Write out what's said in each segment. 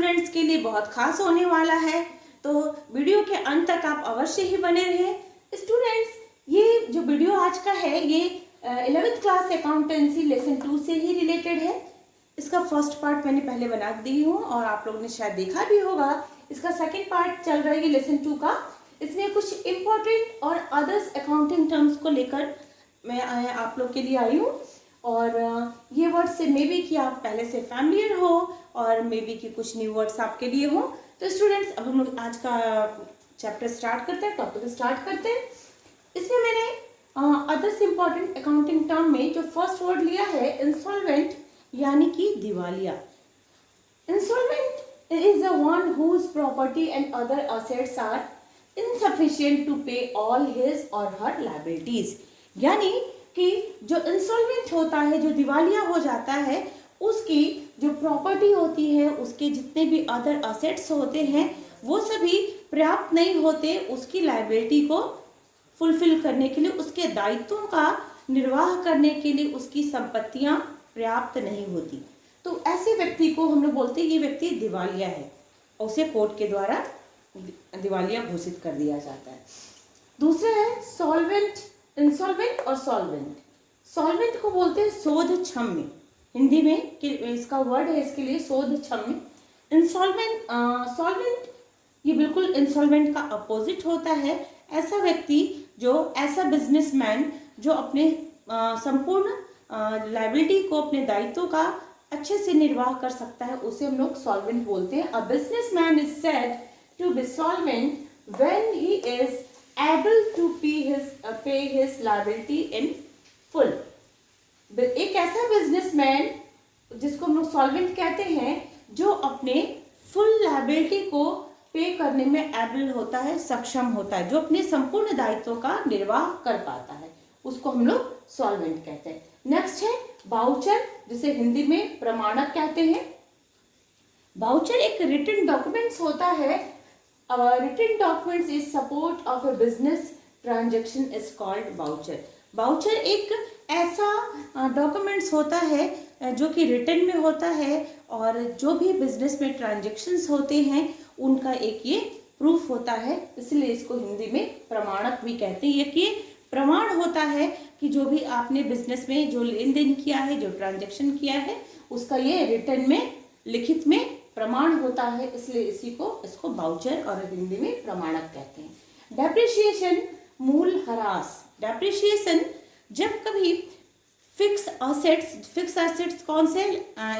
Students के लिए बहुत खास होने वाला है, तो वीडियो के अंत तक आप अवश्य ही बने रहें। स्टूडेंट्स, ये जो वीडियो आज का है ये 11th क्लास अकाउंटेंसी लेसन 2 से ही रिलेटेड है। इसका फर्स्ट पार्ट मैंने पहले बना दी हूँ और आप लोगों ने शायद देखा भी होगा। इसका सेकंड पार्ट चल रहा है ये लेसन 2 का। इसमें कुछ इम्पोर्टेंट और अदर्स अकाउंटिंग टर्म्स को लेकर मैं आप लोग के लिए आई हूँ, और ये वर्ड से मे बी कि आप पहले से फैमिलियर हो और मे बी कि कुछ न्यू वर्ड्स आपके लिए हो। तो स्टूडेंट्स, अब हम लोग आज का चैप्टर स्टार्ट करते हैं, टॉपिक स्टार्ट करते हैं। इसमें मैंने अदर्स इम्पॉर्टेंट अकाउंटिंग टर्म में जो फर्स्ट वर्ड लिया है इंसॉल्वेंट, यानी कि दिवालिया। Insolvent is the one whose property and other assets are insufficient to pay all his or her liabilities। यानी कि जो इंसॉल्वेंट होता है, जो दिवालिया हो जाता है, उसकी जो प्रॉपर्टी होती है, उसके जितने भी अदर असेट्स होते हैं, वो सभी पर्याप्त नहीं होते उसकी लाइबिलिटी को फुलफिल करने के लिए, उसके दायित्वों का निर्वाह करने के लिए उसकी संपत्तियां पर्याप्त नहीं होती। तो ऐसे व्यक्ति को हम लोग बोलते हैं ये व्यक्ति दिवालिया है, और उसे कोर्ट के द्वारा दिवालिया घोषित कर दिया जाता है। दूसरा है सॉल्वेंट, इंसॉल्वेंट और सॉल्वेंट। सॉल्वेंट को बोलते हैं शोधक्षम्य, हिंदी में इसका वर्ड है इसके लिए शोधक्षम्य। इंसॉल्वेंट, सॉल्वेंट ये बिल्कुल इंसॉल्वेंट का अपोजिट होता है। ऐसा व्यक्ति जो, ऐसा बिजनेसमैन जो अपने संपूर्ण लायबिलिटी को, अपने दायित्वों का अच्छे से निर्वाह कर सकता है, उसे हम लोग सॉल्वेंट बोलते हैं। A businessman is said to be solvent when he is able to pay his liability in full। एक ऐसा बिजनेसमैन जिसको हम लोग सॉल्वेंट कहते हैं, जो अपने फुल लायबिलिटी को पे करने में एबल होता है, सक्षम होता है, जो अपने संपूर्ण दायित्वों का निर्वाह कर पाता है, उसको हम लोग सॉल्वेंट कहते हैं। नेक्स्ट है बाउचर, जिसे हिंदी में प्रमाणक कहते हैं। बाउचर एक रिटन डॉक्यूमेंट्स होता है। Written documents is support of a business transaction is called voucher। Voucher एक ऐसा डॉक्यूमेंट्स होता है जो कि रिटन में होता है, और जो भी बिजनेस में ट्रांजेक्शन्स होते हैं उनका एक ये प्रूफ होता है, इसलिए इसको हिंदी में प्रमाणक भी कहते हैं। ये प्रमाण होता है कि जो भी आपने बिजनेस में जो लेन देन किया है, जो ट्रांजेक्शन किया है, उसका ये रिटन में, लिखित में प्रमाण होता है, इसलिए इसको बाउचर और हिंदी में प्रमाणक कहते हैं। डेप्रिसिएशन, मूल्यह्रास। डेप्रिसिएशन जब कभी फिक्स असेट्स कौन से,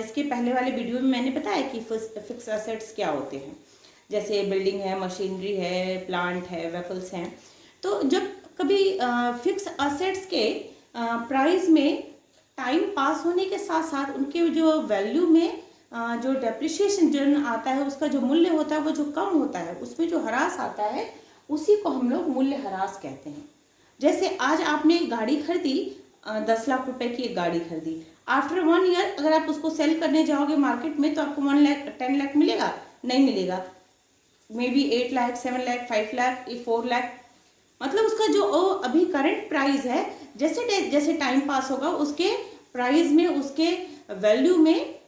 इसके पहले वाले वीडियो में मैंने बताया कि फिक्स असेट्स क्या होते हैं, जैसे बिल्डिंग है, मशीनरी है, प्लांट है, व्हीकल्स हैं। तो जब कभी फिक्स असेट्स के प्राइस में टाइम पास होने के साथ साथ उनके जो वैल्यू में जो डेप्रिसिएशन जो आता है, उसका जो मूल्य होता है वो जो कम होता है, उसमें जो ह्रास आता है, उसी को हम लोग मूल्य ह्रास कहते हैं। जैसे आज आपने एक गाड़ी खरीदी, 10 लाख रुपए की एक गाड़ी खरीदी, आफ्टर 1 ईयर अगर आप उसको सेल करने जाओगे मार्केट में, तो आपको 1 लाख 10 लाख मिलेगा? नहीं मिलेगा। मे बी 8 लाख, 7 लाख, 5 लाख, 4 लाख, मतलब उसका जो अभी करंट प्राइस है, जैसे जैसे टाइम पास होगा उसके प्राइस में, उसके वैल्यू में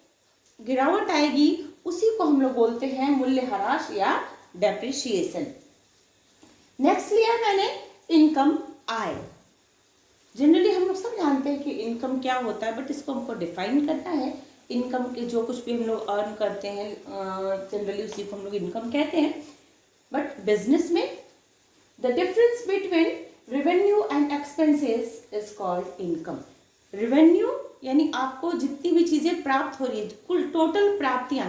गिरावट आएगी, उसी को हम लोग बोलते हैं मूल्यह्रास या डेप्रिसिएशन। नेक्स्ट लिया मैंने इनकम, आय। जनरली हम लोग सब जानते हैं कि इनकम क्या होता है, बट इसको हमको डिफाइन करना है। इनकम के जो कुछ भी हम लोग अर्न करते हैं जनरली उसी को हम लोग इनकम कहते हैं। बट बिजनेस में the difference between revenue and expenses is called income. Revenue यानी आपको जितनी भी चीज़ें प्राप्त हो रही है, कुल टोटल प्राप्तियां,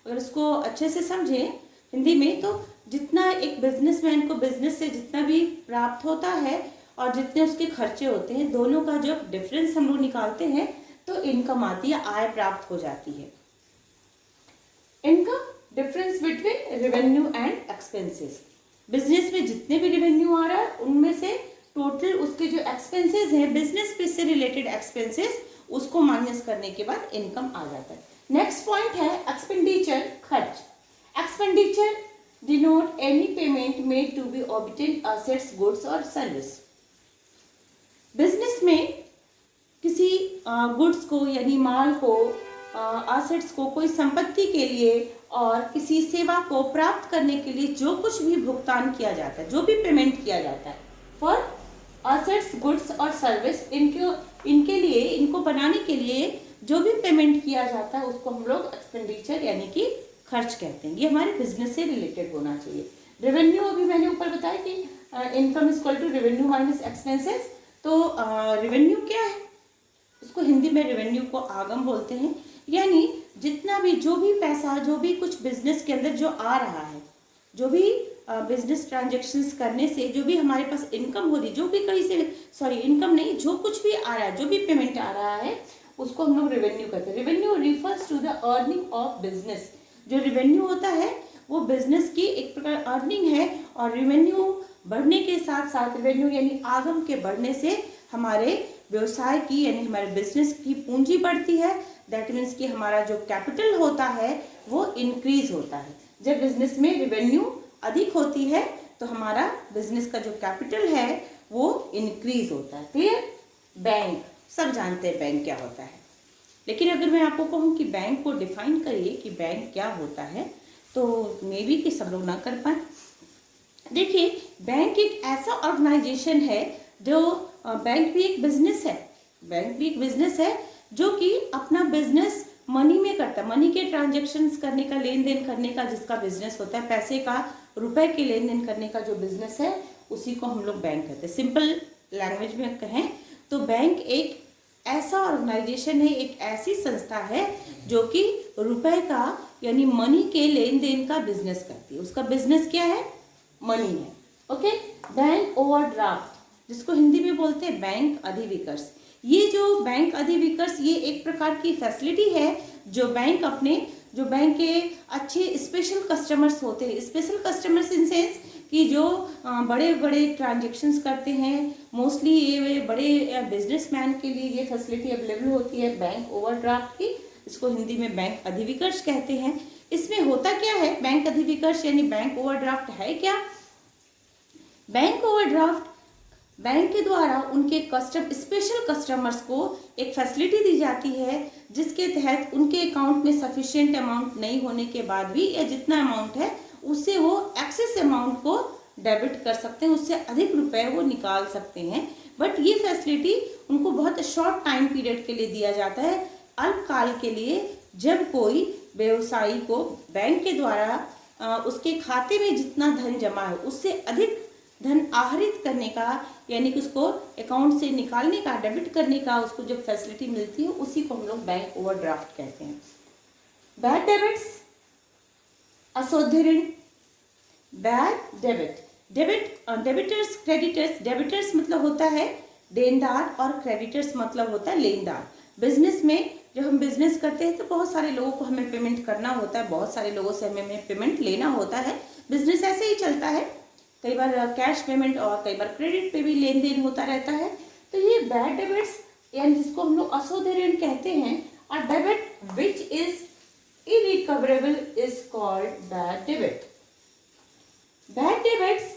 अगर इसको अच्छे से समझें हिंदी में, तो जितना एक बिजनेसमैन को बिजनेस से जितना भी प्राप्त होता है और जितने उसके खर्चे होते हैं, दोनों का जब डिफरेंस हम लोग निकालते हैं तो इनकम आती है, आय प्राप्त हो जाती है। Income difference between revenue and expenses. Business में जितने भी रेवेन्यू आ रहा है उनमें से टोटल उसके जो एक्सपेंसेस हैं, बिजनेस से रिलेटेड एक्सपेंसेस, उसको माइनस करने के बाद इनकम आ जाता है। नेक्स्ट पॉइंट है एक्सपेंडिचर, खर्च। Expenditure denote any payment made to be obtain assets, goods और सर्विस। बिजनेस में किसी गुड्स को यानी माल को, असेट्स को, कोई संपत्ति के लिए और किसी सेवा को प्राप्त करने के लिए जो कुछ भी भुगतान किया जाता है, जो भी पेमेंट किया जाता है फॉर असेट्स, गुड्स और सर्विस, इनके लिए, इनको बनाने के लिए जो भी पेमेंट किया जाता है उसको हम लोग एक्सपेंडिचर यानी कि खर्च कहते हैं। ये हमारे बिजनेस से रिलेटेड होना चाहिए। रेवेन्यू अभी मैंने ऊपर बताया कि income is equal to revenue minus expenses. तो रेवेन्यू क्या है? उसको हिंदी में रेवेन्यू को आगम बोलते हैं, यानी जितना भी, जो भी पैसा, जो भी कुछ बिजनेस के अंदर जो आ रहा है, जो भी बिजनेस ट्रांजेक्शन्स करने से जो भी हमारे पास इनकम हो रही, जो भी कहीं से, सॉरी इनकम नहीं, जो कुछ भी आ रहा है, जो भी पेमेंट आ रहा है उसको हम लोग रेवेन्यू कहते हैं। Revenue refers to the earning of business. जो रेवेन्यू होता है वो बिजनेस की एक प्रकार अर्निंग है, और रेवेन्यू बढ़ने के साथ साथ, रेवेन्यू यानी आगम के बढ़ने से हमारे व्यवसाय की यानी हमारे बिजनेस की पूंजी बढ़ती है। दैट मीन्स कि हमारा जो कैपिटल होता है वो इंक्रीज होता है। जब बिजनेस में रेवेन्यू अधिक होती है तो हमारा बिजनेस का जो कैपिटल है वो इंक्रीज होता है। क्लियर? बैंक, सब जानते हैं बैंक क्या होता है, लेकिन अगर मैं आपको कहूँ कि बैंक को डिफाइन करिए कि बैंक क्या होता है, तो मे बी कि सब लोग ना कर पाए। देखिए, बैंक एक ऐसा ऑर्गेनाइजेशन है जो, बैंक भी एक बिजनेस है, बैंक भी एक बिजनेस है जो कि अपना बिजनेस मनी में करता है। मनी के ट्रांजेक्शन्स करने का, लेन देन करने का जिसका बिजनेस होता है, पैसे का, रुपए के लेन देन करने का जो बिजनेस है उसी को हम लोग बैंक कहते हैं। सिंपल लैंग्वेज में कहें तो बैंक एक ऐसा ऑर्गेनाइजेशन है, एक ऐसी संस्था है जो कि रुपए का यानी मनी के लेन देन का बिजनेस करती है। उसका बिजनेस क्या है? मनी है। ओके। बैंक ओवरड्राफ्ट, जिसको हिंदी में बोलते हैं बैंक अधिविकर्ष। ये जो बैंक अधिविकर्ष, ये एक प्रकार की फैसिलिटी है जो बैंक अपने, जो बैंक के अच्छे स्पेशल कस्टमर्स होते हैं, स्पेशल कस्टमर्स इन सेंस कि जो बड़े बड़े ट्रांजेक्शन्स करते हैं, मोस्टली ये बड़े बिजनेसमैन के लिए ये फैसिलिटी अवेलेबल होती है बैंक ओवरड्राफ्ट की। इसको हिंदी में बैंक अधिविकर्ष कहते हैं। इसमें होता क्या है? बैंक अधिविकर्ष यानी बैंक ओवरड्राफ्ट है क्या? बैंक ओवरड्राफ्ट बैंक के द्वारा उनके स्पेशल कस्टमर्स को एक फैसिलिटी दी जाती है जिसके तहत उनके अकाउंट में सफिशिएंट अमाउंट नहीं होने के बाद भी, या जितना अमाउंट है उससे वो एक्सेस अमाउंट को डेबिट कर सकते हैं, उससे अधिक रुपए वो निकाल सकते हैं। बट ये फैसिलिटी उनको बहुत शॉर्ट टाइम पीरियड के लिए दिया जाता है, अल्पकाल के लिए, जब कोई व्यवसायी को बैंक के द्वारा उसके खाते में जितना धन जमा है उससे अधिक धन आहरित करने का, यानी कि उसको अकाउंट से निकालने का, डेबिट करने का, उसको जब फैसिलिटी मिलती है उसी को हम लोग बैंक ओवरड्राफ्ट कहते हैं। बैड डेबिट्स, अशुद्ध ऋण। Bad debit, debtors, creditors. Debtors मतलब होता है देनदार और क्रेडिटर्स मतलब होता है लेनदार। बिजनेस में जब हम बिजनेस करते हैं तो बहुत सारे लोगों को हमें पेमेंट करना होता है, बहुत सारे लोगों से हमें पेमेंट लेना होता है। बिजनेस ऐसे ही चलता है, कई बार कैश पेमेंट और कई बार क्रेडिट पे भी लेन देन होता रहता है। तो ये बैड डेबिट्स यानी जिसको हम लोग अशुद्ध ऋण कहते हैं, और debit which is irrecoverable is called bad debit. Bad debits,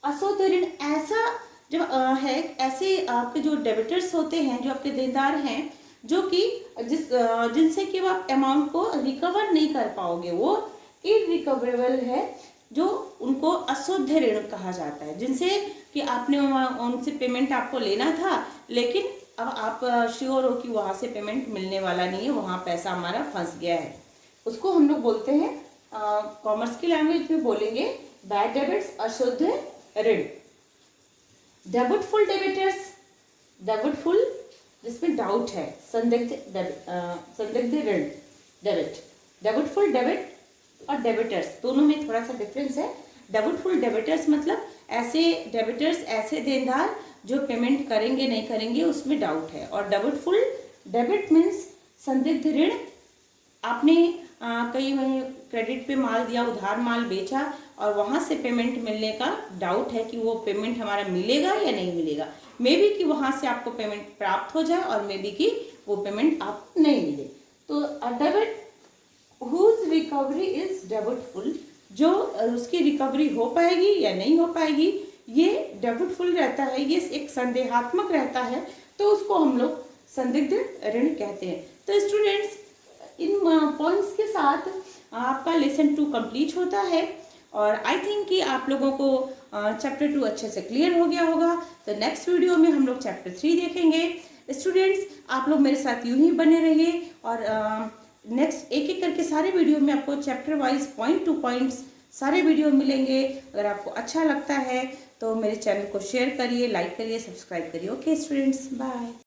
अशुद्ध ऋण ऐसा जब है, ऐसे आपके जो डेबिटर्स होते हैं, जो आपके देनदार हैं, जो कि जिनसे कि आप अमाउंट को रिकवर नहीं कर पाओगे, वो इरिकवरेबल है, जो उनको अशुद्ध ऋण कहा जाता है। जिनसे कि आपने उनसे पेमेंट आपको लेना था, लेकिन अब आप श्योर हो कि वहाँ से पेमेंट मिलने वाला नहीं है, वहाँ पैसा हमारा फंस गया है, उसको हम लोग बोलते हैं, कॉमर्स की लैंग्वेज में बोलेंगे बैड डेबिट्स, अशुद्ध ऋण। डाउटफुल डेबिटर्स, डाउटफुल जिसमें डाउट है, संदिग्ध ऋण, डेबिट। डाउटफुल डेबिट और डेबिटर्स दोनों में थोड़ा सा डिफरेंस है। डाउटफुल डेबिटर्स मतलब ऐसे डेबिटर्स, ऐसे देनदार जो पेमेंट करेंगे नहीं करेंगे उसमें डाउट है, और डाउटफुल डेबिट मीन्स संदिग्ध ऋण। आपने कई क्रेडिट पे माल दिया, उधार माल बेचा और वहाँ से पेमेंट मिलने का डाउट है कि वो पेमेंट हमारा मिलेगा या नहीं मिलेगा। मे बी कि वहाँ से आपको पेमेंट प्राप्त हो जाए और मे बी कि वो पेमेंट आपको नहीं मिले। तो debit whose recovery is doubtful, जो उसकी रिकवरी हो पाएगी या नहीं हो पाएगी ये डाउटफुल रहता है, ये एक संदेहात्मक रहता है, तो उसको हम लोग संदिग्ध ऋण कहते हैं। तो स्टूडेंट्स, इन पॉइंट्स के साथ आपका लेसन 2 कंप्लीट होता है और आई थिंक कि आप लोगों को चैप्टर 2 अच्छे से क्लियर हो गया होगा। तो नेक्स्ट वीडियो में हम लोग चैप्टर 3 देखेंगे। स्टूडेंट्स, आप लोग मेरे साथ यूं ही बने रहिए और नेक्स्ट एक एक करके सारे वीडियो में आपको chapter wise point two points सारे वीडियो मिलेंगे। अगर आपको अच्छा लगता है तो मेरे चैनल को शेयर करिए, लाइक करिए, सब्सक्राइब करिए। Okay students, bye.